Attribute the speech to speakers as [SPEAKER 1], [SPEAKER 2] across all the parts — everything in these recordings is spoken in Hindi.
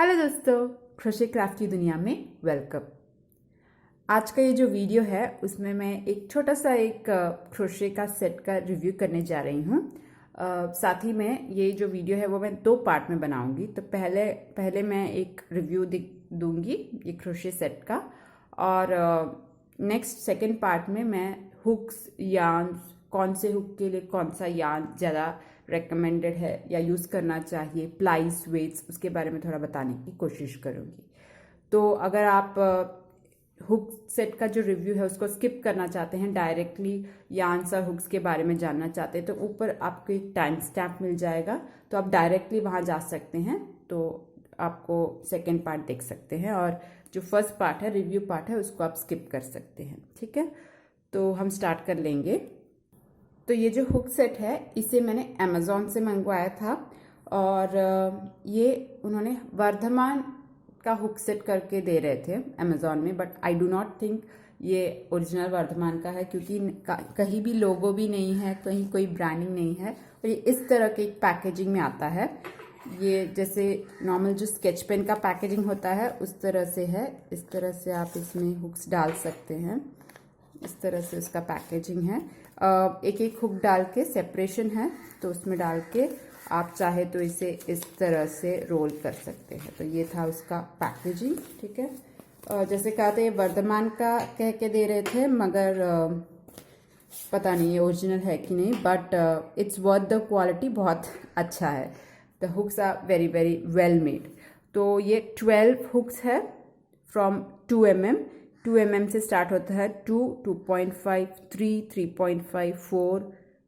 [SPEAKER 1] हेलो दोस्तों, क्रोशे क्राफ्ट की दुनिया में वेलकम। आज का ये जो वीडियो है उसमें मैं एक छोटा सा एक क्रोशे का सेट का रिव्यू करने जा रही हूँ। साथ ही में ये जो वीडियो है वो मैं 2 पार्ट में बनाऊंगी। तो पहले मैं एक रिव्यू दूंगी ये क्रोशे सेट का, और नेक्स्ट सेकंड पार्ट में मैं हुक्स, यार्न, कौन से हुक के लिए कौन सा यार्न ज़्यादा रेकमेंडेड है या यूज़ करना चाहिए, प्लाइस, वेट्स, उसके बारे में थोड़ा बताने की कोशिश करूँगी। तो अगर आप हुक सेट का जो रिव्यू है उसको स्किप करना चाहते हैं, डायरेक्टली यार्न्स और हुक्स के बारे में जानना चाहते हैं, तो ऊपर आपको एक टाइम स्टैम्प मिल जाएगा, तो आप डायरेक्टली वहाँ जा सकते हैं। तो आपको सेकेंड पार्ट देख सकते हैं, और जो फर्स्ट पार्ट है, रिव्यू पार्ट है, उसको आप स्किप कर सकते हैं। ठीक है, तो हम स्टार्ट कर लेंगे। तो ये जो हुक सेट है इसे मैंने अमेज़ॉन से मंगवाया था, और ये उन्होंने वर्धमान का हुक सेट करके दे रहे थे अमेज़ॉन में, but I do not think ये ओरिजिनल वर्धमान का है, क्योंकि कहीं भी लोगो भी नहीं है, कहीं कोई ब्रांडिंग नहीं है, और ये इस तरह के एक पैकेजिंग में आता है। ये जैसे नॉर्मल जो स्केच पेन का पैकेजिंग होता है उस तरह से है। इस तरह से आप इसमें हुक्स डाल सकते हैं, इस तरह से उसका पैकेजिंग है। एक एक हुक डाल के सेपरेशन है, तो उसमें डाल के आप चाहे तो इसे इस तरह से रोल कर सकते हैं। तो ये था उसका पैकेजिंग। ठीक है, जैसे कहा था ये वर्धमान का कह के दे रहे थे, मगर पता नहीं ये ओरिजिनल है कि नहीं, but it's worth the quality, बहुत अच्छा है। The hooks are very very well made. तो ये 12 हुक्स है फ्रॉम 2 mm। 2 mm से स्टार्ट होता है, 2, 2.5, 3, 3.5, 4,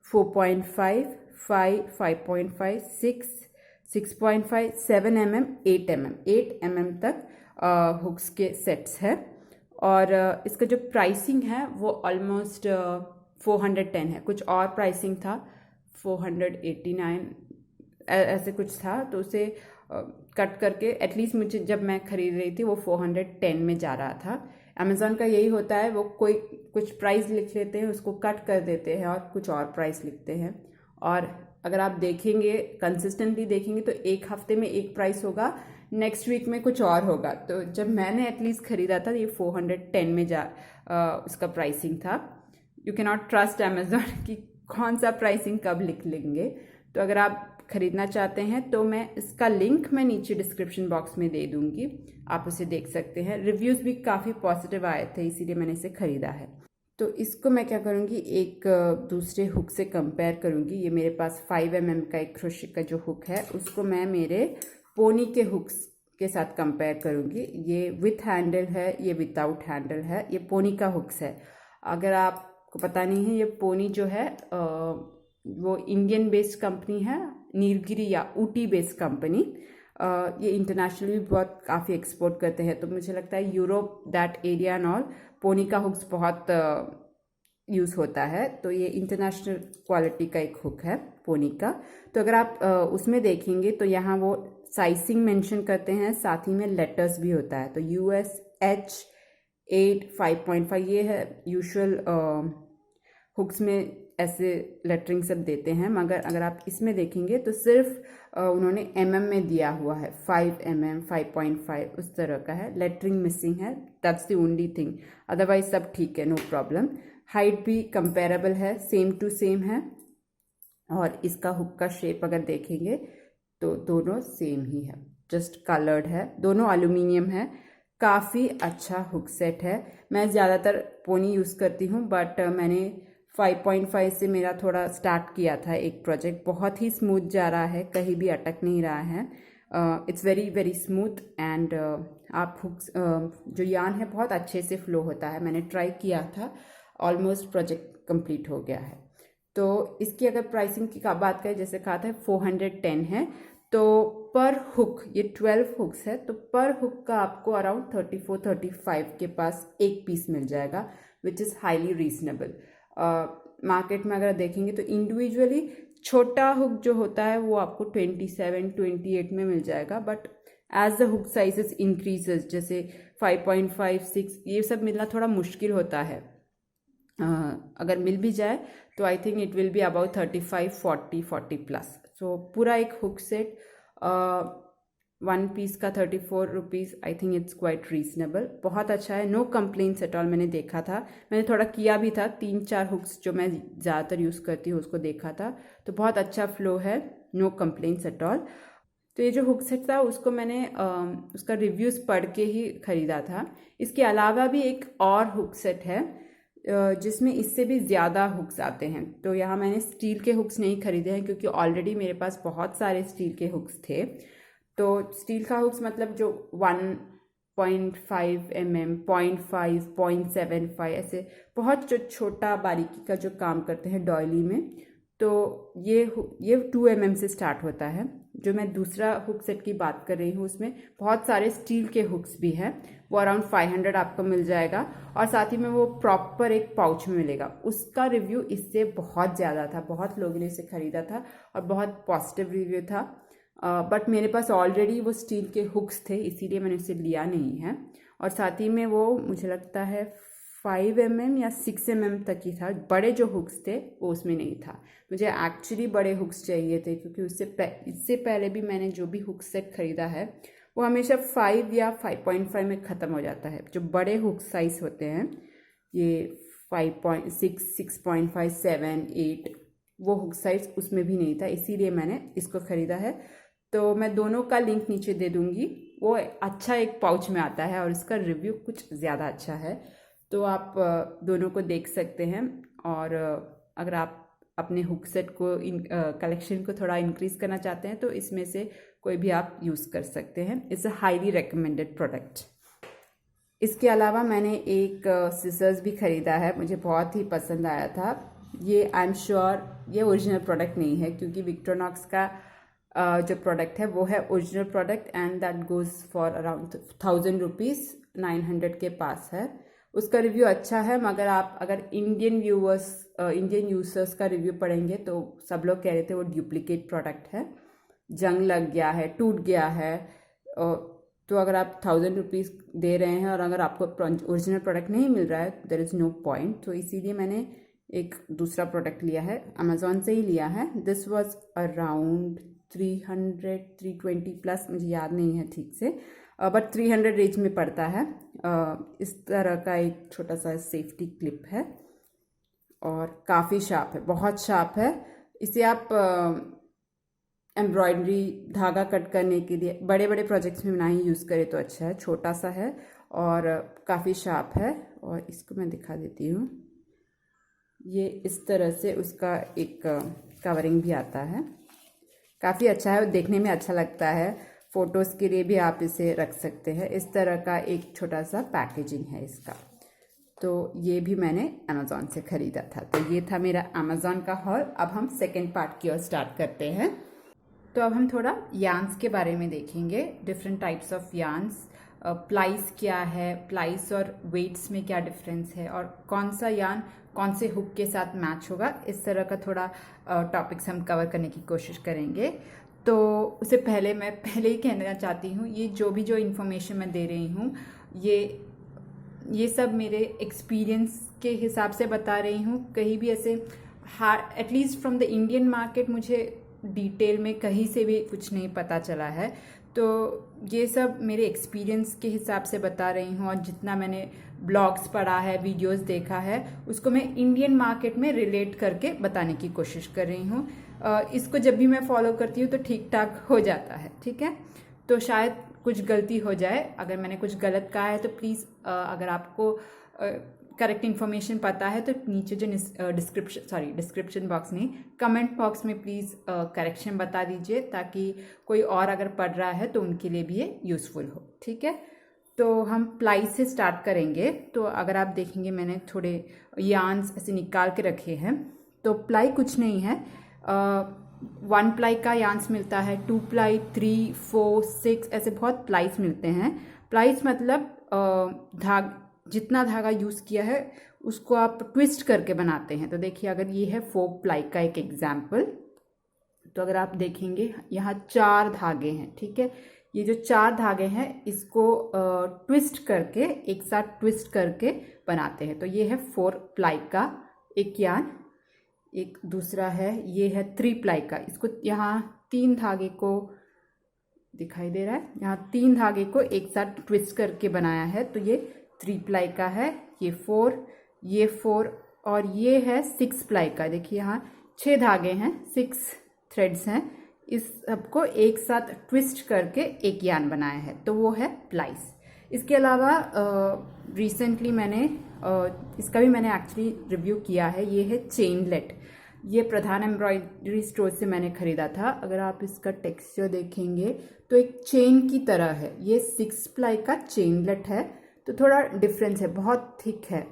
[SPEAKER 1] 4.5, 5, 5.5, 6, 6.5, 7 mm, 8 mm, 8 mm तक हुक्स के सेट्स है। और इसका जो प्राइसिंग है वो ऑलमोस्ट 410 है। कुछ और प्राइसिंग था 489 ऐसे कुछ था, तो उसे कट करके एटलीस्ट मुझे जब मैं खरीद रही थी वो 410 में जा रहा था। अमेज़ॉन का यही होता है, वो कोई कुछ प्राइस लिख लेते हैं, उसको कट कर देते हैं और कुछ और प्राइस लिखते हैं। और अगर आप देखेंगे, कंसिस्टेंटली देखेंगे, तो एक हफ्ते में एक प्राइस होगा, नेक्स्ट वीक में कुछ और होगा। तो जब मैंने एटलीस्ट खरीदा था ये 410 में उसका प्राइसिंग था। You can not trust Amazon कि कौन सा प्राइसिंग कब लिख लेंगे। तो अगर आप खरीदना चाहते हैं तो मैं इसका लिंक मैं नीचे डिस्क्रिप्शन बॉक्स में दे दूंगी, आप उसे देख सकते हैं। रिव्यूज़ भी काफ़ी पॉजिटिव आए थे, इसीलिए मैंने इसे ख़रीदा है। तो इसको मैं क्या करूँगी, एक दूसरे हुक से कंपेयर करूँगी। ये मेरे पास 5 mm का एक क्रोशे का जो हुक है उसको मैं मेरे पोनी के हुक्स के साथ कंपेयर करूँगी। ये विथ हैंडल है, ये विदाउट हैंडल है। ये पोनी का हुक्स है। अगर आपको पता नहीं है, ये पोनी जो है वो इंडियन बेस्ड कंपनी है, नीलगिरी या ऊटी बेस्ड कंपनी। ये इंटरनेशनली बहुत काफ़ी एक्सपोर्ट करते हैं, तो मुझे लगता है Europe, that area and all, Pony का हुक्स बहुत यूज़ होता है। तो ये इंटरनेशनल क्वालिटी का एक हुक है पोनी का। तो अगर आप उसमें देखेंगे तो यहाँ वो साइजिंग मेंशन करते हैं, साथ ही में लेटर्स भी होता है। तो USH 8, 5.5 ये है यूजुअल हुक्स में, ऐसे लेटरिंग सब देते हैं। मगर अगर आप इसमें देखेंगे तो सिर्फ उन्होंने mm में दिया हुआ है, 5 mm, 5.5 उस तरह का है। लेटरिंग मिसिंग है, that's the only thing, otherwise सब ठीक है, नो प्रॉब्लम। हाइट भी कंपेरेबल है, सेम टू सेम है। और इसका हुक का शेप अगर देखेंगे तो दोनों सेम ही है, जस्ट कलर्ड है, दोनों एल्यूमिनियम है। काफ़ी अच्छा हुक सेट है। मैं ज़्यादातर पोनी यूज़ करती हूँ, बट मैंने 5.5 से मेरा थोड़ा स्टार्ट किया था एक प्रोजेक्ट। बहुत ही स्मूथ जा रहा है, कहीं भी अटक नहीं रहा है। It's very very smooth, and आप हुक्स जो यार्न है बहुत अच्छे से फ्लो होता है। मैंने ट्राई किया था, ऑलमोस्ट प्रोजेक्ट कंप्लीट हो गया है। तो इसकी अगर प्राइसिंग की बात करें, जैसे कहा था 410 है, तो पर हुक ये 12 हुक्स है, तो पर हुक का आपको अराउंड 34-35 के पास एक पीस मिल जाएगा, which is highly reasonable. Market में अगर देखेंगे तो इंडिविजुअली छोटा हुक जो होता है वो आपको 27-28 में मिल जाएगा, but as the hook sizes increases, जैसे 5.5, 6 ये सब मिलना थोड़ा मुश्किल होता है। अगर मिल भी जाए तो I think it will be about 35, 40 plus. So पूरा एक हुक सेट वन पीस का 34 rupees, I think it's quite reasonable, बहुत अच्छा है, नो कंप्लेंट्स एट ऑल। मैंने देखा था, मैंने थोड़ा किया भी था, 3-4 हुक्स जो मैं ज़्यादातर यूज़ करती हूँ उसको देखा था, तो बहुत अच्छा फ्लो है, नो कंप्लेंट्स एट ऑल। तो ये जो हुक सेट था उसको मैंने उसका रिव्यूज़ पढ़ के ही ख़रीदा था। इसके अलावा भी एक और हुक सेट है जिसमें इससे भी ज़्यादा हुक्स आते हैं। तो यहाँ मैंने स्टील के हुक्स नहीं खरीदे हैं क्योंकि ऑलरेडी मेरे पास बहुत सारे स्टील के हुक्स थे। तो स्टील का हुक्स मतलब जो 1.5 mm, 0.5, 0.75 ऐसे बहुत जो छोटा बारीकी का जो काम करते हैं डॉयली में, तो ये 2 mm से स्टार्ट होता है। जो मैं दूसरा हुक सेट की बात कर रही हूँ उसमें बहुत सारे स्टील के हुक्स भी हैं, वो अराउंड 500 आपको मिल जाएगा, और साथ ही में वो प्रॉपर एक पाउच में मिलेगा। उसका रिव्यू इससे बहुत ज़्यादा था, बहुत लोगों ने इसे ख़रीदा था और बहुत पॉजिटिव रिव्यू था। बट मेरे पास ऑलरेडी वो स्टील के हुक्स थे, इसीलिए मैंने उसे लिया नहीं है। और साथ ही में वो मुझे लगता है 5 mm या 6 mm तक ही था, बड़े जो हुक्स थे वो उसमें नहीं था। मुझे एक्चुअली बड़े हुक्स चाहिए थे क्योंकि इससे पहले भी मैंने जो भी हुक सेट ख़रीदा है वो हमेशा 5 या 5.5 में ख़त्म हो जाता है। जो बड़े हुक साइज़ होते हैं ये 5.6, 6.5, 7, 8, वो हुक साइज़ उसमें भी नहीं था, इसीलिए मैंने इसको ख़रीदा है। तो मैं दोनों का लिंक नीचे दे दूँगी, वो अच्छा एक पाउच में आता है और इसका रिव्यू कुछ ज़्यादा अच्छा है, तो आप दोनों को देख सकते हैं। और अगर आप अपने हुक सेट को कलेक्शन को थोड़ा इंक्रीज़ करना चाहते हैं तो इसमें से कोई भी आप यूज़ कर सकते हैं। It's a highly recommended product. इसके अलावा मैंने एक सिजर्स भी ख़रीदा है, मुझे बहुत ही पसंद आया था। ये आई एम श्योर ये ओरिजिनल प्रोडक्ट नहीं है क्योंकि विक्टोनॉक्स का जो प्रोडक्ट है वो है original product and that goes for around 1000 rupees, 900 के पास है। उसका रिव्यू अच्छा है, मगर आप अगर इंडियन यूज़र्स का रिव्यू पढ़ेंगे तो सब लोग कह रहे थे वो डुप्लीकेट प्रोडक्ट है, जंग लग गया है, टूट गया है। तो अगर आप 1000 रुपीज़ दे रहे हैं और अगर आपको ओरिजिनल प्रोडक्ट नहीं मिल रहा है देयर इज़ नो पॉइंट। तो इसीलिए मैंने एक दूसरा प्रोडक्ट लिया है, अमेज़ॉन से ही लिया है। दिस वॉज अराउंड 300, 320 प्लस, मुझे याद नहीं है ठीक से, बट 300 रेंज में पड़ता है। इस तरह का एक छोटा सा सेफ्टी क्लिप है और काफ़ी शार्प है, बहुत शार्प है। इसे आप एम्ब्रॉयडरी धागा कट करने के लिए बड़े बड़े प्रोजेक्ट्स में ना ही यूज़ करें तो अच्छा है, छोटा सा है और काफ़ी शार्प है। और इसको मैं दिखा देती हूँ, ये इस तरह से उसका एक कवरिंग भी आता है, काफ़ी अच्छा है, देखने में अच्छा लगता है, फ़ोटोज़ के लिए भी आप इसे रख सकते हैं। इस तरह का एक छोटा सा पैकेजिंग है इसका। तो ये भी मैंने अमेज़ॉन से ख़रीदा था। तो ये था मेरा अमेज़ॉन का हॉल। अब हम सेकेंड पार्ट की ओर स्टार्ट करते हैं। तो अब हम थोड़ा यार्न्स के बारे में देखेंगे, डिफरेंट टाइप्स ऑफ यार्न्स, प्लाइस क्या है, प्लाइस और वेट्स में क्या डिफरेंस है, और कौन सा यार्न कौन से हुक के साथ मैच होगा, इस तरह का थोड़ा टॉपिक्स हम कवर करने की कोशिश करेंगे। तो उससे पहले मैं पहले ही कहना चाहती हूँ, ये जो इन्फॉर्मेशन मैं दे रही हूँ ये सब मेरे एक्सपीरियंस के हिसाब से बता रही हूँ। कहीं भी ऐसे at least from the Indian market मुझे डिटेल में कहीं से भी कुछ नहीं पता चला है। तो ये सब मेरे एक्सपीरियंस के हिसाब से बता रही हूँ, और जितना मैंने ब्लॉग्स पढ़ा है, वीडियोस देखा है, उसको मैं इंडियन मार्केट में रिलेट करके बताने की कोशिश कर रही हूँ। इसको जब भी मैं फॉलो करती हूँ तो ठीक ठाक हो जाता है, ठीक है। तो शायद कुछ गलती हो जाए, अगर मैंने कुछ गलत कहा है तो प्लीज़ अगर आपको करेक्ट इन्फॉर्मेशन पता है तो नीचे जो डिस्क्रिप्शन बॉक्स नहीं, कमेंट बॉक्स में प्लीज़ करेक्शन बता दीजिए, ताकि कोई और अगर पढ़ रहा है तो उनके लिए भी ये यूज़फुल हो, ठीक है। तो हम प्लाई से स्टार्ट करेंगे। तो अगर आप देखेंगे मैंने थोड़े यार्न्स ऐसे निकाल के रखे हैं। तो प्लाई कुछ नहीं है, 1 प्लाई का यार्न्स मिलता है, 2 प्लाई, 3, 4, 6 ऐसे बहुत प्लाईस मिलते हैं। प्लाईस मतलब जितना धागा यूज़ किया है उसको आप ट्विस्ट करके बनाते हैं। तो देखिए, अगर ये है 4 प्लाई का एक एग्जाम्पल, तो अगर आप देखेंगे यहाँ 4 धागे हैं, ठीक है। ये जो 4 धागे हैं इसको ट्विस्ट करके, एक साथ ट्विस्ट करके बनाते हैं। तो ये है 4 प्लाई का एक यार्न। एक दूसरा है, ये है 3 प्लाई का, इसको यहाँ 3 धागे को दिखाई दे रहा है, यहाँ 3 धागे को एक साथ ट्विस्ट करके बनाया है। तो ये 3 प्लाई का है, ये 4 और ये है 6 प्लाई का। देखिए यहाँ 6 धागे हैं, 6 थ्रेड्स हैं, इस सबको एक साथ ट्विस्ट करके एक यान बनाया है, तो वो है प्लाइस। इसके अलावा रिसेंटली मैंने इसका भी मैंने एक्चुअली रिव्यू किया है, ये है चेनलेट। ये प्रधान एम्ब्रॉयडरी स्टोर से मैंने ख़रीदा था। अगर आप इसका टेक्सचर देखेंगे तो एक चेन की तरह है। ये 6 प्लाई का चेनलेट है, तो थोड़ा डिफरेंस है, बहुत थिक है।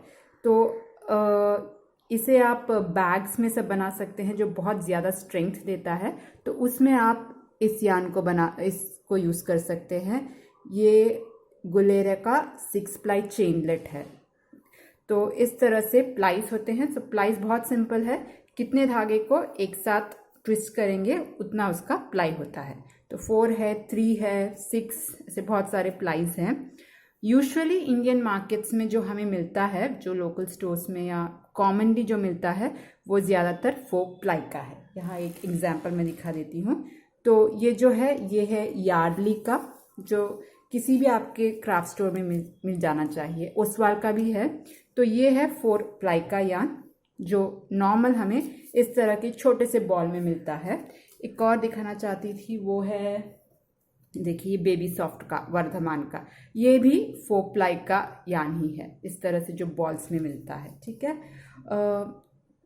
[SPEAKER 1] तो इसे आप बैग्स में सब बना सकते हैं जो बहुत ज़्यादा स्ट्रेंथ देता है, तो उसमें आप इस यान को इसको यूज़ कर सकते हैं। ये गुलेरा का 6 प्लाई चेनलेट है। तो इस तरह से प्लाइस होते हैं। तो प्लाइस बहुत सिंपल है, कितने धागे को एक साथ ट्विस्ट करेंगे उतना उसका प्लाई होता है। तो 4 है, 3 है, 6, ऐसे बहुत सारे प्लाइज हैं। यूजुअली इंडियन मार्केट्स में जो हमें मिलता है, जो लोकल स्टोर्स में या कॉमनली जो मिलता है, वो ज़्यादातर 4 प्लाई का है। यहाँ एक एग्जांपल मैं दिखा देती हूँ। तो ये जो है, ये है यार्डली का, जो किसी भी आपके क्राफ्ट स्टोर में मिल जाना चाहिए। ओसवाल का भी है। तो ये है 4 प्लाई का यान, जो नॉर्मल हमें इस तरह के छोटे से बॉल में मिलता है। एक और दिखाना चाहती थी, वो है देखिए बेबी सॉफ्ट का, वर्धमान का। ये भी 4 प्लाई का यान ही है, इस तरह से जो बॉल्स में मिलता है। ठीक है।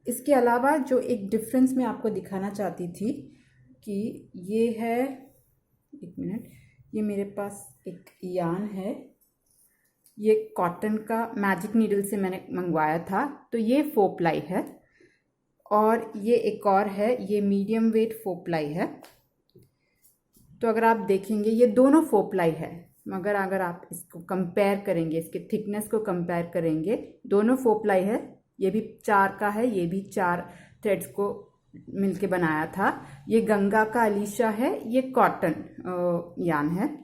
[SPEAKER 1] इसके अलावा जो एक डिफरेंस मैं आपको दिखाना चाहती थी कि ये है, एक मिनट, ये मेरे पास एक यान है, ये कॉटन का मैजिक नीडल से मैंने मंगवाया था। तो ये 4 प्लाई है, और ये एक और है, ये मीडियम वेट 4 प्लाई है। तो अगर आप देखेंगे ये दोनों 4 प्लाई है, मगर अगर आप इसको कंपेयर करेंगे, इसके थिकनेस को कंपेयर करेंगे, दोनों 4 प्लाई है। ये भी 4 का है, ये भी 4 थ्रेड्स को मिलके बनाया था। ये गंगा का अलीशा है, ये कॉटन यान है।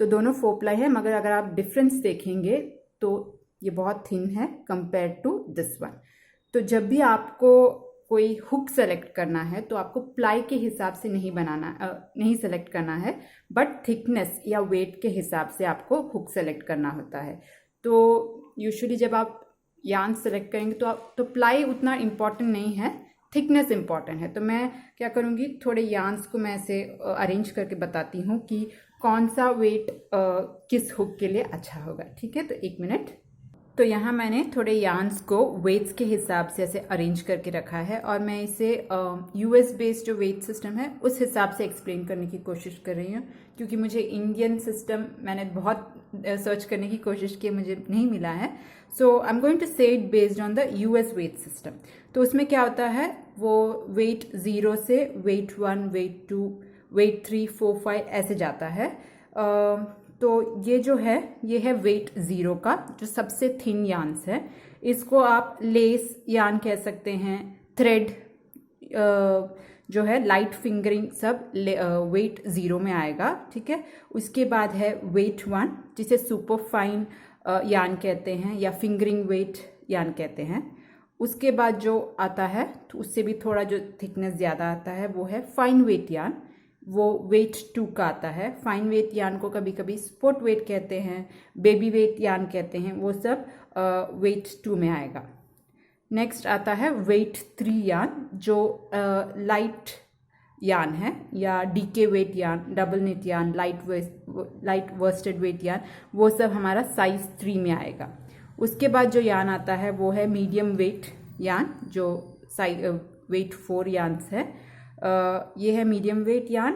[SPEAKER 1] तो दोनों 4 प्लाई है, मगर अगर आप डिफरेंस देखेंगे तो ये बहुत थिन है कंपेयर टू दिस वन। तो जब भी आपको कोई हुक सेलेक्ट करना है तो आपको प्लाई के हिसाब से नहीं सेलेक्ट करना है, बट थिकनेस या वेट के हिसाब से आपको हुक सेलेक्ट करना होता है। तो यूजुअली जब आप यान सेलेक्ट करेंगे तो प्लाई उतना इम्पॉर्टेंट नहीं है, थिकनेस इम्पॉर्टेंट है। तो मैं क्या करूँगी, थोड़े यान्स को मैं ऐसे अरेंज करके बताती हूँ कि कौन सा वेट किस हुक के लिए अच्छा होगा। ठीक है, तो 1 मिनट। तो यहाँ मैंने थोड़े यान्स को वेट्स के हिसाब से ऐसे अरेंज करके रखा है, और मैं इसे यूएस बेस्ड जो वेट सिस्टम है उस हिसाब से एक्सप्लेन करने की कोशिश कर रही हूँ, क्योंकि मुझे इंडियन सिस्टम मैंने बहुत सर्च करने की कोशिश की, मुझे नहीं मिला है। So I am going to say it based on the US weight system. तो उसमें क्या होता है, वो वेट 0 से वेट 1, वेट 2, वेट 3, 4, 5 ऐसे जाता है। तो ये जो है, ये है वेट 0 का, जो सबसे थिन यान्स है। इसको आप लेस यान कह सकते हैं, थ्रेड जो है लाइट फिंगरिंग सब वेट 0 में आएगा। ठीक है। उसके बाद है वेट 1, जिसे सुपर फाइन यान कहते हैं या फिंगरिंग वेट यान कहते हैं। उसके बाद जो आता है, तो उससे भी थोड़ा जो थिकनेस ज़्यादा आता है, वो है फाइन वेट यान, वो वेट 2 का आता है। फाइन वेट यान को कभी कभी स्पोर्ट वेट कहते हैं, बेबी वेट यान कहते हैं, वो सब वेट 2 में आएगा। नेक्स्ट आता है वेट 3 यान, जो लाइट यान है, या डीके वेट यान, डबल नेट यान, लाइट वर्स्टेड वेट यान, वो सब हमारा साइज 3 में आएगा। उसके बाद जो यान आता है वो है मीडियम वेट यान, जो वेट 4 यान्स है। ये है मीडियम वेट यान।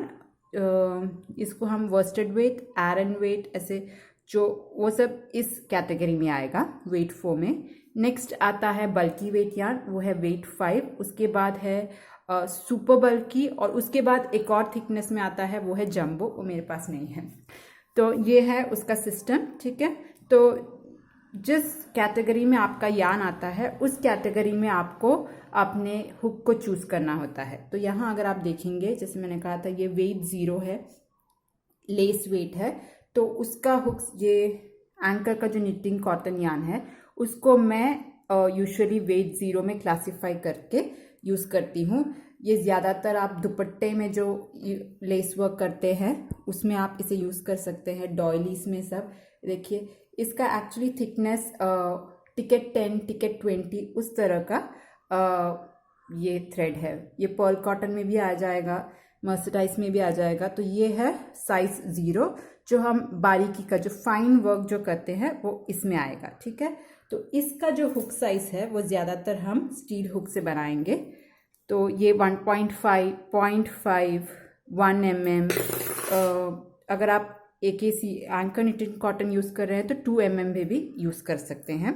[SPEAKER 1] इसको हम वर्स्टेड वेट, आयरन वेट, ऐसे जो वो सब इस कैटेगरी में आएगा वेट 4 में। नेक्स्ट आता है बल्की वेट यान, वो है वेट 5। उसके बाद है सुपर बल्की, और उसके बाद एक और थिकनेस में आता है, वो है जंबो, वो मेरे पास नहीं है। तो ये है उसका सिस्टम। ठीक है। तो जिस कैटेगरी में आपका यान आता है, उस कैटेगरी में आपको अपने हुक को चूज करना होता है। तो यहाँ अगर आप देखेंगे, जैसे मैंने कहा था, ये वेट 0 है, लेस वेट है, तो उसका हुक, ये एंकर का जो निटिंग कॉटन यान है, उसको मैं यूजुअली वेट 0 में क्लासीफाई करके यूज़ करती हूँ। ये ज़्यादातर आप दुपट्टे में जो लेस वर्क करते हैं उसमें आप इसे यूज़ कर सकते हैं, डॉयलीस में सब। देखिए इसका एक्चुअली थिकनेस टिकट 10 टिकट 20 उस तरह का ये थ्रेड है। ये पर्ल कॉटन में भी आ जाएगा, मर्सराइज में भी आ जाएगा। तो ये है साइज 0, जो हम बारीकी का जो फाइन वर्क जो करते हैं वो इसमें आएगा, ठीक है। तो इसका जो हुक साइज है वो ज़्यादातर हम स्टील हुक से बनाएंगे। तो ये 1.5, 0.5, 1 mm, अगर आप AKC anchor knitted cotton use कर रहे हैं तो 2 mm में भी यूज़ कर सकते हैं।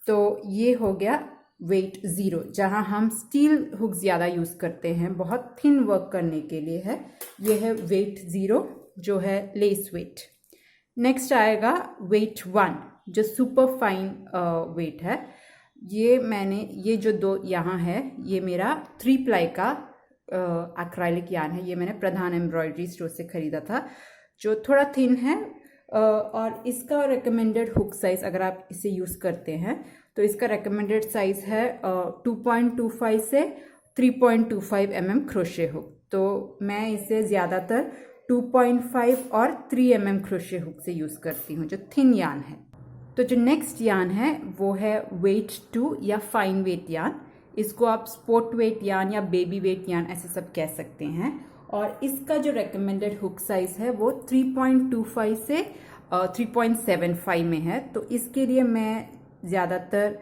[SPEAKER 1] तो ये हो गया वेट 0, जहाँ हम स्टील हुक ज़्यादा यूज़ करते हैं, बहुत थिन वर्क करने के लिए है। ये है वेट 0 जो है लेस वेट। नेक्स्ट आएगा वेट 1 जो सुपर फाइन वेट है। ये जो 2 यहाँ है, ये मेरा 3 प्लाई का एक्राइलिक यान है। ये मैंने प्रधान एम्ब्रॉयडरी स्टोर से ख़रीदा था, जो थोड़ा थिन है। और इसका रिकमेंडेड हुक साइज़ अगर आप इसे यूज़ करते हैं तो इसका रिकमेंडेड साइज़ है 2.25 से 3.25 mm क्रोशे हुक। तो मैं इसे ज़्यादातर 2.5 और 3 mm क्रोशे हुक से यूज़ करती हूँ, जो थिन यान है। तो जो नेक्स्ट यान है वो है वेट 2 या फाइन वेट यान। इसको आप स्पोर्ट वेट यान या बेबी वेट यान ऐसे सब कह सकते हैं। और इसका जो रिकमेंडेड हुक साइज़ है वो 3.25 से 3.75 में है। तो इसके लिए मैं ज़्यादातर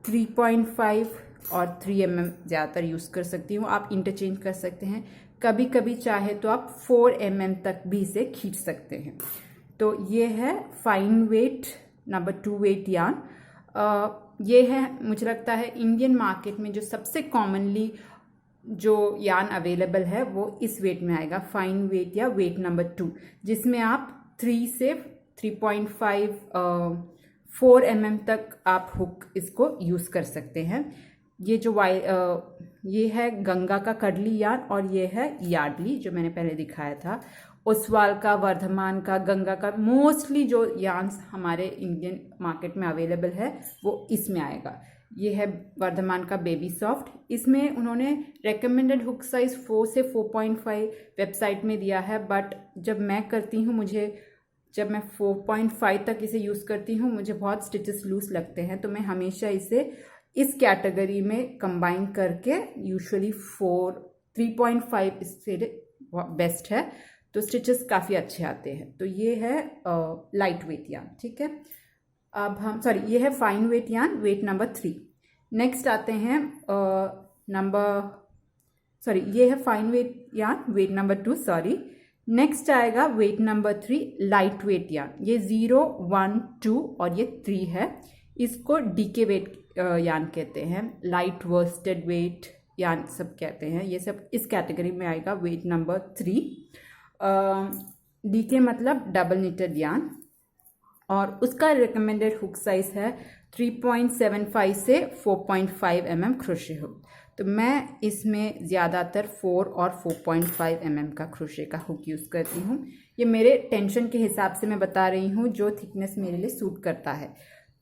[SPEAKER 1] 3.5 और 3 mm ज़्यादातर यूज़ कर सकती हूँ। आप इंटरचेंज कर सकते हैं, कभी कभी चाहे तो आप 4 mm तक भी इसे खींच सकते हैं। तो ये है फाइन वेट नंबर 2 वेट यान। ये है, मुझे लगता है इंडियन मार्केट में जो सबसे कॉमनली जो यान अवेलेबल है वो इस वेट में आएगा, फाइन वेट या वेट नंबर 2, जिसमें आप 3 से 3.5 4 mm तक आप हुक इसको यूज़ कर सकते हैं। ये जो ये है गंगा का कर्ली यान और ये है यार्डली जो मैंने पहले दिखाया था। ओसवाल का, वर्धमान का, गंगा का, मोस्टली जो यान्स हमारे इंडियन मार्केट में अवेलेबल है वो इसमें आएगा। ये है वर्धमान का बेबी सॉफ्ट। इसमें उन्होंने रेकमेंडेड हुक साइज़ 4 से 4.5 वेबसाइट में दिया है, बट जब मैं करती हूँ, जब मैं 4.5 तक इसे यूज़ करती हूँ मुझे बहुत स्टिचेस लूज लगते हैं। तो मैं हमेशा इसे इस कैटेगरी में कंबाइन करके यूजुअली 3.5 इससे बेस्ट है, तो स्टिचेस काफ़ी अच्छे आते हैं। तो ये है लाइट वेट यान, ठीक है। अब हम ये है फाइन वेट यान, वेट नंबर 3। नेक्स्ट आते हैं ये है फाइन वेट यान, वेट नंबर 2। नेक्स्ट आएगा वेट नंबर 3 लाइट वेट यान। ये 0, 1, 2 और ये 3 है। इसको डीके वेट यान कहते हैं, लाइट वर्स्टेड वेट यान सब कहते हैं। ये सब इस कैटेगरी में आएगा, वेट नंबर 3। डीके मतलब डबल निटेड यान, और उसका रिकमेंडेड हुक साइज़ है 3.75 से 4.5 mm क्रोशे हुक। तो मैं इसमें ज़्यादातर 4 और 4.5 mm का क्रोशे का हुक यूज़ करती हूँ। ये मेरे टेंशन के हिसाब से मैं बता रही हूँ, जो थिकनेस मेरे लिए सूट करता है।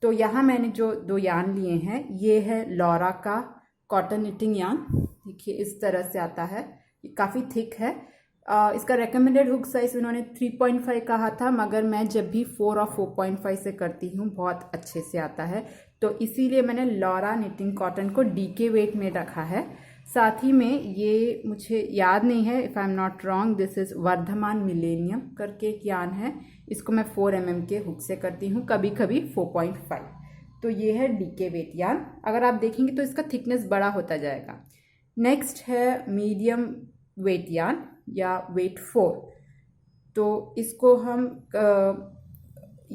[SPEAKER 1] तो यहाँ मैंने जो 2 यान लिए हैं, ये है लॉरा का कॉटन निटिंग यान। देखिए इस तरह से आता है, ये काफ़ी थिक है। इसका रेकमेंडेड हुक साइज़ उन्होंने 3.5 कहा था, मगर मैं जब भी 4 और 4.5 से करती हूँ बहुत अच्छे से आता है। तो इसीलिए मैंने लॉरा निटिंग कॉटन को डीके वेट में रखा है। साथ ही में ये मुझे याद नहीं है, if I am not wrong, this is Vardhman millennium करके एक यान है। इसको मैं 4 mm के हुक से करती हूँ, कभी कभी 4.5। तो ये है डीके वेट यान। अगर आप देखेंगे तो इसका थिकनेस बड़ा होता जाएगा। नेक्स्ट है मीडियम वेट यान या वेट 4। तो इसको हम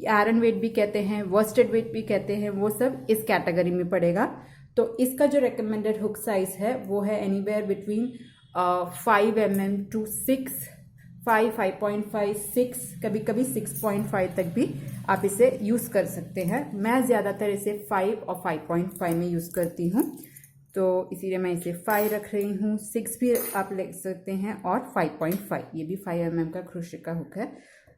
[SPEAKER 1] आयरन वेट भी कहते हैं, वर्स्टेड वेट भी कहते हैं, वो सब इस कैटेगरी में पड़ेगा। तो इसका जो रिकमेंडेड हुक साइज़ है वो है एनीवेयर बिटवीन 5 mm टू 5.5, 6, कभी कभी 6.5 तक भी आप इसे यूज़ कर सकते हैं। मैं ज़्यादातर इसे 5 और 5.5 में यूज़ करती हूँ, तो इसीलिए मैं इसे 5 रख रही हूँ। 6 भी आप ले सकते हैं और 5.5, ये भी 5 mm का क्रोशे का हुक है।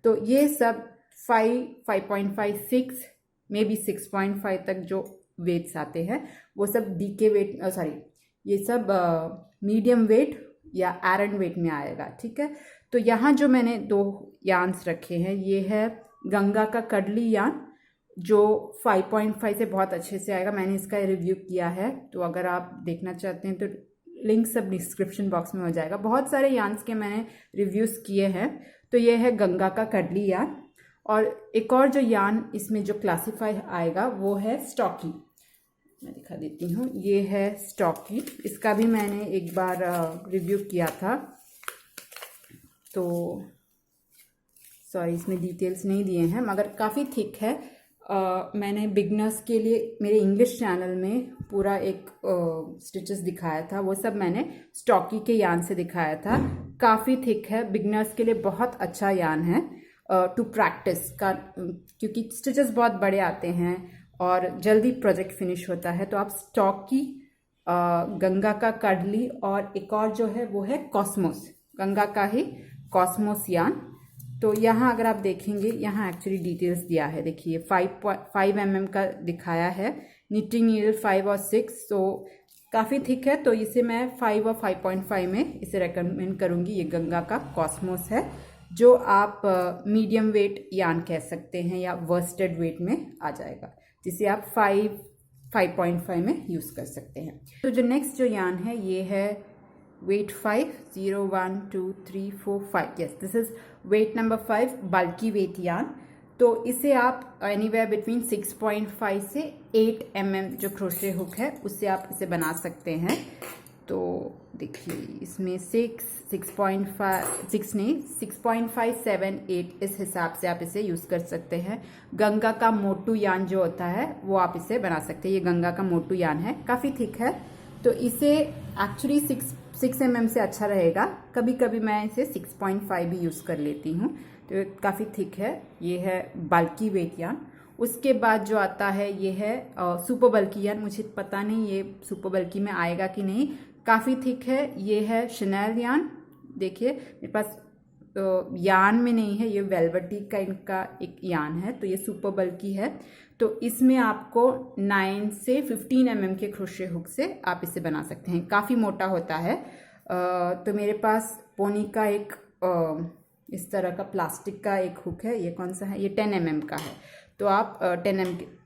[SPEAKER 1] तो ये सब 5, 5.5, 6 में भी 6.5 तक जो वेट्स आते हैं वो सब डीके वेट ये सब मीडियम वेट या एरन वेट में आएगा, ठीक है। तो यहाँ जो मैंने 2 यार्न्स रखे हैं, ये है गंगा का कडली यार्न जो 5.5 से बहुत अच्छे से आएगा। मैंने इसका रिव्यू किया है, तो अगर आप देखना चाहते हैं तो लिंक सब डिस्क्रिप्शन बॉक्स में हो जाएगा। बहुत सारे यार्न्स के मैंने रिव्यूज़ किए हैं। तो ये है गंगा का कडली यार्न। और एक और जो यार्न इसमें जो क्लासीफाई आएगा वो है स्टॉकी। मैं दिखा देती हूँ, ये है स्टॉकी। इसका भी मैंने एक बार रिव्यू किया था, तो सॉरी इसमें डिटेल्स नहीं दिए हैं, मगर काफ़ी थिक है। मैंने बिगनर्स के लिए मेरे इंग्लिश चैनल में पूरा एक स्टिचेस दिखाया था, वो सब मैंने स्टॉकी के यार्न से दिखाया था। काफ़ी थिक है, बिगनर्स के लिए बहुत अच्छा यार्न है टू प्रैक्टिस का, क्योंकि स्टिचेस बहुत बड़े आते हैं और जल्दी प्रोजेक्ट फिनिश होता है। तो आप स्टॉकी, गंगा का कडली और एक और जो है वो है कॉस्मोस, गंगा का ही कॉस्मोस यार्न। तो यहाँ अगर आप देखेंगे, यहाँ एक्चुअली डिटेल्स दिया है, देखिए 5 mm का दिखाया है, निटिंग नीडल 5 और 6, तो काफ़ी थिक है। तो इसे मैं 5 और 5.5 में इसे रेकमेंड करूँगी। ये गंगा का कॉस्मोस है जो आप मीडियम वेट यार्न कह सकते हैं या वर्स्टेड वेट में आ जाएगा, जिसे आप 5.5 में यूज़ कर सकते हैं। तो जो नेक्स्ट जो यार्न है ये है weight 5, 0 1 2 3 4 5, yes this is weight number 5, बल्कि वेट यार्न। तो इसे आप एनीवेयर बिटवीन 6.5 से 8 mm जो क्रोशे हुक है उससे आप इसे बना सकते हैं। तो देखिए इसमें 6.5 नहीं 6.5 7 8 इस हिसाब से आप इसे यूज़ कर सकते हैं। गंगा का मोटू यार्न जो होता है वो आप इसे बना सकते हैं। ये गंगा का मोटू यार्न है, काफ़ी थिक है, तो इसे एक्चुअली 6 mm से अच्छा रहेगा। कभी कभी मैं इसे 6.5 भी यूज़ कर लेती हूँ, तो काफ़ी थिक है। ये है बल्कि वेट यार्न। उसके बाद जो आता है ये है सुपर बल्कि यार्न। मुझे पता नहीं ये सुपर बल्कि में आएगा कि नहीं, काफ़ी थिक है। ये है शनेल यार्न। देखिए मेरे पास यार्न में नहीं है, ये वेलवेटी का इनका एक यार्न है, तो ये सुपर बल्कि है। तो इसमें आपको 9 से 15 mm के क्रोशे हुक से आप इसे बना सकते हैं। काफ़ी मोटा होता है। तो मेरे पास पोनी का एक इस तरह का प्लास्टिक का एक हुक है। ये कौन सा है? ये 10 mm का है। तो आप 10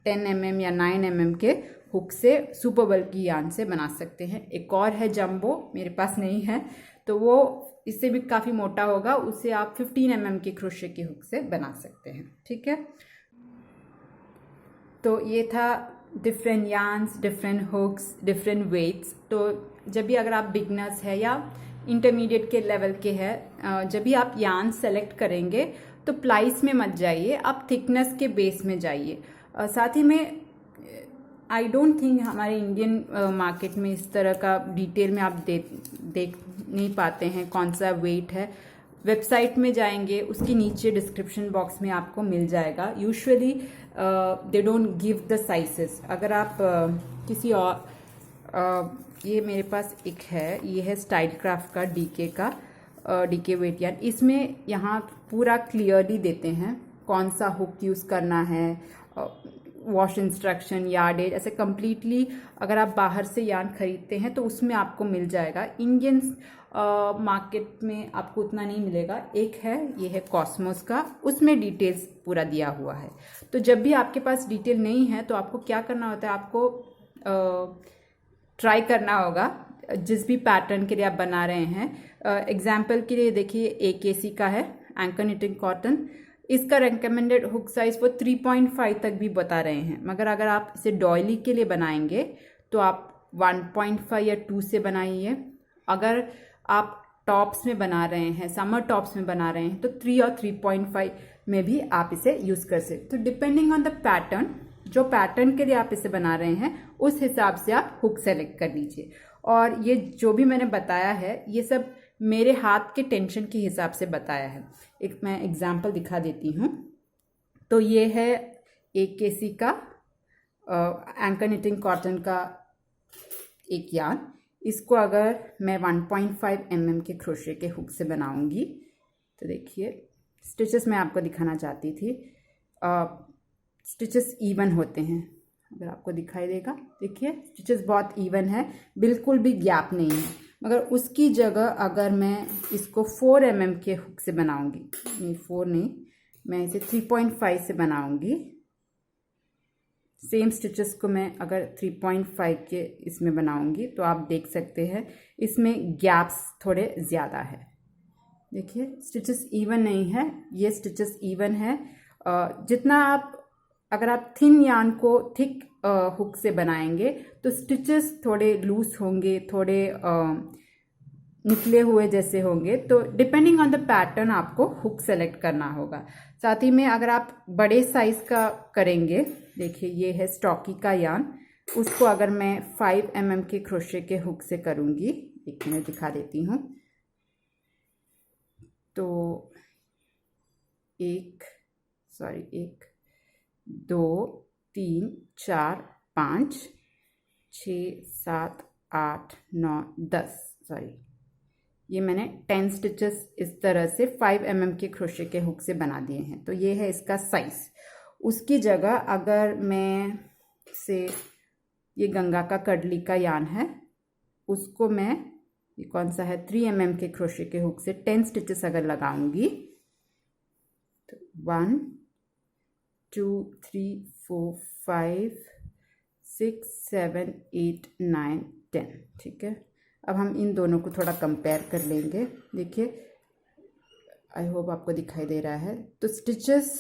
[SPEAKER 1] mm या 9 mm के हुक से सुपर बल्कि यार्न से बना सकते हैं। एक और है जंबो, मेरे पास नहीं है, तो वो इससे भी काफ़ी मोटा होगा, उसे आप 15 mm के क्रोशे के हुक से बना सकते हैं, ठीक है। तो ये था different yarns, different hooks, different weights. तो जब भी अगर आप बिगनर्स है या इंटरमीडिएट के लेवल के हैं, जब भी आप यार्न सेलेक्ट करेंगे तो प्लाइस में मत जाइए, आप थिकनेस के बेस में जाइए। साथ ही में आई डोंट थिंक हमारे इंडियन मार्केट में इस तरह का डिटेल में आप देख नहीं पाते हैं कौन सा वेट है। वेबसाइट में जाएंगे, उसके नीचे डिस्क्रिप्शन बॉक्स में आपको मिल जाएगा। Usually they don't give the sizes. अगर आप किसी और ये मेरे पास एक है, ये है स्टाइल क्राफ्ट का डीके वेट यार्न। इसमें यहाँ पूरा क्लियरली देते हैं कौन सा हुक यूज़ करना है, वॉश इंस्ट्रक्शन, यार्डेज, ऐसे कम्प्लीटली। अगर आप बाहर से यार्न खरीदते हैं तो उसमें आपको मिल जाएगा। इंडियन मार्केट में आपको उतना नहीं मिलेगा। एक है, ये है कॉस्मोस का, उसमें डिटेल्स पूरा दिया हुआ है। तो जब भी आपके पास डिटेल नहीं है तो आपको क्या करना होता है, आपको ट्राई करना होगा जिस भी पैटर्न के लिए आप बना रहे हैं। एग्जाम्पल के लिए देखिए AKC का है, एंकर निटिंग कॉटन। इसका रेकमेंडेड हुक साइज वो 3.5 तक भी बता रहे हैं, मगर अगर आप इसे डॉयली के लिए बनाएंगे तो आप 1.5 या 2 से बनाइए। अगर आप टॉप्स में बना रहे हैं, समर टॉप्स में बना रहे हैं, तो 3 और 3.5 में भी आप इसे यूज़ कर सकते। तो डिपेंडिंग ऑन द पैटर्न, जो पैटर्न के लिए आप इसे बना रहे हैं उस हिसाब से आप हुक सेलेक्ट कर लीजिए। और ये जो भी मैंने बताया है ये सब मेरे हाथ के टेंशन के हिसाब से बताया है। एक मैं एग्जांपल दिखा देती हूँ। तो ये है AKC का एंकर निटिंग कॉटन का एक यार्न। इसको अगर मैं 1.5 mm के क्रोशे के हुक से बनाऊंगी तो देखिए स्टिचेस मैं आपको दिखाना चाहती थी। स्टिचेस इवन होते हैं, अगर आपको दिखाई देगा, देखिए स्टिचेस बहुत इवन है, बिल्कुल भी गैप नहीं है। मगर उसकी जगह अगर मैं इसको 4 mm के हुक से बनाऊंगी, नहीं 4 नहीं, मैं इसे 3.5 से बनाऊंगी। सेम स्टिचेस को मैं अगर 3.5 के इसमें बनाऊंगी तो आप देख सकते हैं इसमें गैप्स थोड़े ज़्यादा है। देखिए स्टिचेस इवन नहीं है, ये स्टिचेस इवन है। जितना आप अगर आप थिन यार्न को थिक हुक से बनाएंगे तो स्टिचेस थोड़े लूज होंगे, थोड़े निकले हुए जैसे होंगे। तो डिपेंडिंग ऑन द पैटर्न आपको हुक सेलेक्ट करना होगा। साथ ही में अगर आप बड़े साइज का करेंगे, देखिए ये है स्टॉकी का यार्न, उसको अगर मैं 5 mm के क्रोशे के हुक से करूँगी, एक मिनट दिखा देती हूँ। तो 1 2 3 4 5 6 7 8 9 10 ये मैंने 10 स्टिचेस इस तरह से 5 mm के क्रोशे के हुक से बना दिए हैं। तो ये है इसका साइज। उसकी जगह अगर मैं से ये गंगा का कडली का यार्न है, उसको मैं, ये कौन सा है, 3 mm के क्रोशे के हुक से 10 स्टिचेस अगर लगाऊंगी तो 1 2 3 4 5 6 7 8 9 10, ठीक है। अब हम इन दोनों को थोड़ा कंपेयर कर लेंगे। देखिए आई होप आपको दिखाई दे रहा है। तो स्टिचेस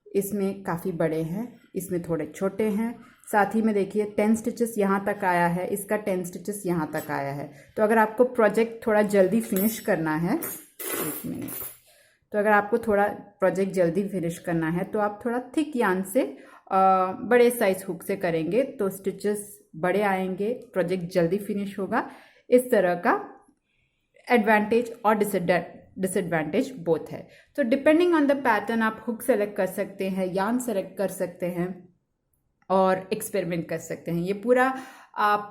[SPEAKER 1] इसमें काफ़ी बड़े हैं, इसमें थोड़े छोटे हैं। साथ ही में देखिए 10 स्टिचेस यहाँ तक आया है, इसका 10 स्टिचेस यहाँ तक आया है। तो अगर आपको प्रोजेक्ट थोड़ा जल्दी फिनिश करना है, एक मिनट, तो अगर आपको थोड़ा प्रोजेक्ट जल्दी फिनिश करना है तो आप थोड़ा थिक यार्न से बड़े साइज हुक से करेंगे तो स्टिचेस बड़े आएंगे, प्रोजेक्ट जल्दी फिनिश होगा। इस तरह का एडवांटेज और डिसएडवांटेज बोथ है। तो डिपेंडिंग ऑन द पैटर्न आप हुक सेलेक्ट कर सकते हैं, यार्न सेलेक्ट कर सकते हैं और एक्सपेरिमेंट कर सकते हैं। ये पूरा आप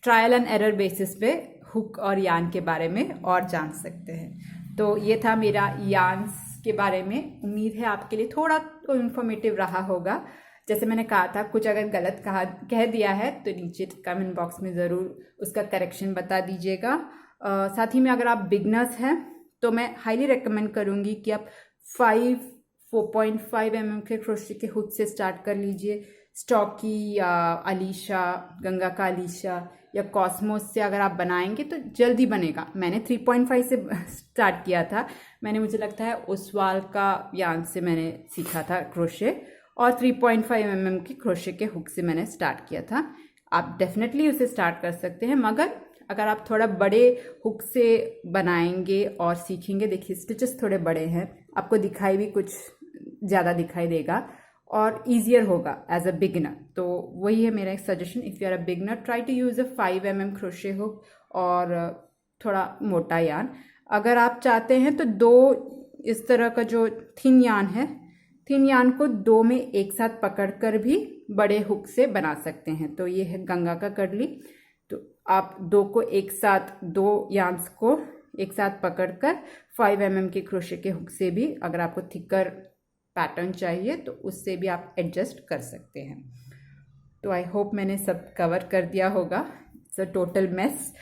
[SPEAKER 1] ट्रायल एंड एरर बेसिस पे हुक और यार्न के बारे में और जान सकते हैं। तो ये था मेरा यार्न्स के बारे में। उम्मीद है आपके लिए थोड़ा तो इन्फॉर्मेटिव रहा होगा। जैसे मैंने कहा था, कुछ अगर गलत कह दिया है तो नीचे कमेंट बॉक्स में ज़रूर उसका करेक्शन बता दीजिएगा। साथ ही में अगर आप बिगनर्स हैं तो मैं हाईली रेकमेंड करूँगी कि आप 4.5 mm के क्रोशे के हुक से स्टार्ट कर लीजिए। स्टॉकी या अलीशा, गंगा का अलीशा या कॉस्मोस से अगर आप बनाएंगे तो जल्दी बनेगा। मैंने 3.5 से स्टार्ट किया था। मुझे लगता है ओसवाल का यार्न से मैंने सीखा था क्रोशे, और 3.5 mm की क्रोशे के हुक से मैंने स्टार्ट किया था। आप डेफिनेटली उसे स्टार्ट कर सकते हैं, मगर अगर आप थोड़ा बड़े हुक से बनाएंगे और सीखेंगे, देखिए स्टिचेस थोड़े बड़े हैं, आपको दिखाई भी कुछ ज़्यादा दिखाई देगा और ईजियर होगा एज अ बिगिनर। तो वही है मेरा एक suggestion, if you are a beginner try to use a 5 mm crochet hook और थोड़ा मोटा यार्न। अगर आप चाहते हैं तो 2 इस तरह का जो थिन यार्न है, थिन यार्न को 2 में एक साथ पकड़कर भी बड़े हुक से बना सकते हैं। तो ये है गंगा का कडली। तो आप 2 को एक साथ, 2 यार्न्स को एक साथ पकड़कर 5 mm के क्रोशे के हुक से भी, अगर आपको थिकर पैटर्न चाहिए तो उससे भी आप एडजस्ट कर सकते हैं। तो आई होप मैंने सब कवर कर दिया होगा। It's a total mess.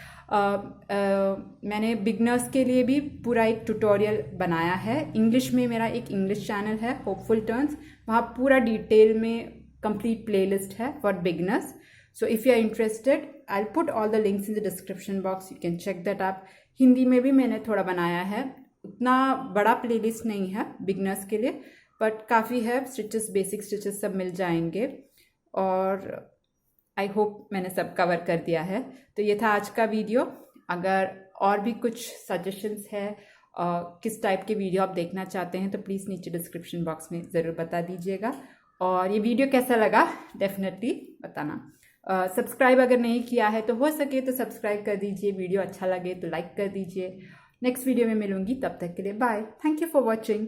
[SPEAKER 1] मैंने बिगनर्स के लिए भी पूरा एक ट्यूटोरियल बनाया है। इंग्लिश में मेरा एक इंग्लिश चैनल है, होपफुल टर्न्स, वहाँ पूरा डिटेल में कंप्लीट प्लेलिस्ट है for beginners. So if you are interested, I will put all the links in the description box, you can check that up. Hindi में भी मैंने थोड़ा बनाया है, उतना बड़ा प्लेलिस्ट नहीं है बिगनर्स के लिए, बट काफ़ी है। स्टिचेस, बेसिक स्टिचेस सब मिल जाएंगे और आई होप मैंने सब कवर कर दिया है। तो ये था आज का वीडियो। अगर और भी कुछ सजेशंस है, किस टाइप के वीडियो आप देखना चाहते हैं, तो प्लीज़ नीचे डिस्क्रिप्शन बॉक्स में ज़रूर बता दीजिएगा। और ये वीडियो कैसा लगा डेफिनेटली बताना। सब्सक्राइब अगर नहीं किया है तो हो सके तो सब्सक्राइब कर दीजिए। वीडियो अच्छा लगे तो लाइक कर दीजिए। नेक्स्ट वीडियो में मिलूंगी, तब तक के लिए bye. Thank you for watching.